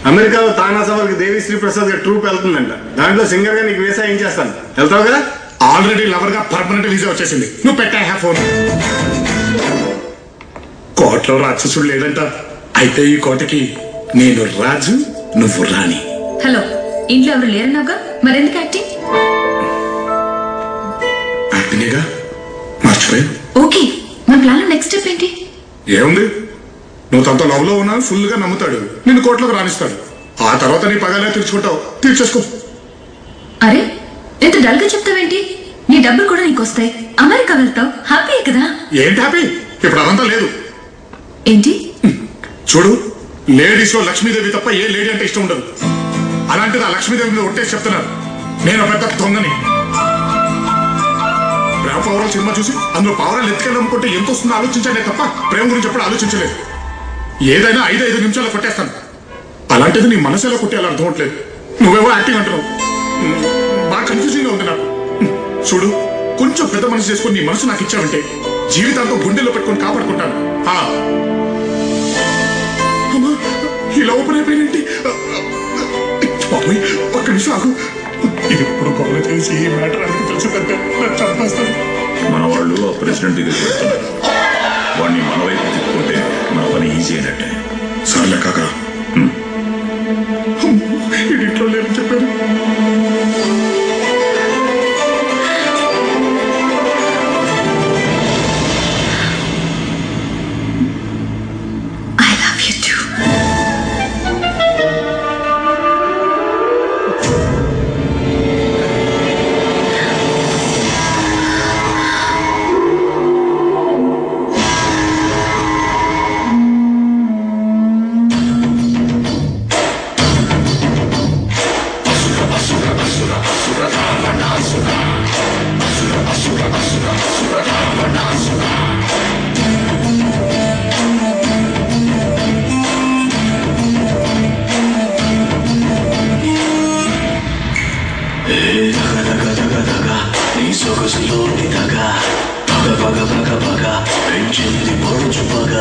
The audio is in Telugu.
అమెరికాలో తానా సవాల్కి దేవిశ్రీ ప్రసాద్ గారి ట్రూప్ వెళ్తుందంట. దాంట్లో సింగర్ గా నీకు వీసా ఏం చేస్తాను, వెళ్తావు కదా? ఆల్రెడీ లవర్ గా పర్మనెంట్ వీసా వచ్చేసింది. నువ్వు పెట్టా ఫోన్. కోటలో రాక్షసుడు లేదంట. అయితే ఈ కోటకి నేను రాజు, నువ్వు రాణి. హలో, ఇంట్లో ఎవరు లేరన్నావుగా, మరెందుకు యాక్టింగ్? యాక్టింగేగా, మర్చిపోయాను. ఓకే, మన ప్లాన్ నెక్స్ట్ స్టెప్ ఏంటి? ఏముంది, నువ్వు తనతో లవ్ లో ఉన్నా ఫుల్ గా నమ్ముతాడు, నిన్ను కోట్లోకి రాణిస్తాడు. ఆ తర్వాత నీ పగాలే తీర్చుకుంటావు. తీర్చేసుకో. అరే, ఎంత డల్ గా చెప్తావేంటి? నీ డబ్బులు కూడా నీకు వస్తాయి, అమెరికా వెళ్తావు, హ్యాపీ కదా? ఏంటి హ్యాపీ? ఇప్పుడు అదంతా లేదు. ఏంటి? చూడు, లేడీస్ లో లక్ష్మీదేవి తప్ప ఏ లేడీ అంటే ఇష్టం ఉండదు. అలాంటిది ఆ లక్ష్మీదేవి మీద ఒట్టేసి చెప్తున్నారు, నేను పెద్ద దొంగని. ప్రేమ పౌరాలు సినిమా చూసి అందులో పౌరాలు ఎత్తుకెళ్ళనుకుంటే ఎంత వస్తుందో ఆలోచించానే తప్ప ప్రేమ గురించి ఎప్పుడు ఆలోచించలేదు. ఏదైనా 5 నిమిషాల్లో కొట్టేస్తాను. అలాంటిది నీ మనసు ఎలా కొట్టేయాలో అర్థం అవట్లేదు. నువ్వేవో యాక్టింగ్ అంటున్నావు, బాగా కన్ఫ్యూజింగ్ గా ఉంది నాకు. చూడు, కొంచెం పెద్ద మనసు చేసుకుని నీ మనసు నాకు ఇచ్చావంటే జీవితాంతో గుండెల్లో పెట్టుకొని కాపాడుకుంటాను. ఇలా ఓపెన్ అయిపోయినట్టు ఒక్క నిమిషం ఆగు. ఇది ఇప్పుడు కాలేజ్ చేసి ఈ మ్యాటర్ అని తెలిసిందంటే నాకు చంపేస్తాను. మన వాళ్ళు ఆ ప్రెసిడెంట్ దగ్గరికి వెళ్తున్నారు. వాడిని మన వైపు తిప్పుకుంటే మన పని ఈజీ అయినట్టే. సర్లే కాక, ఇంట్లో లేదని చెప్పారు. I love you too. సొగసులోని దగ పగ పగ పగ పగ పెంచింది పొడుచు పగ.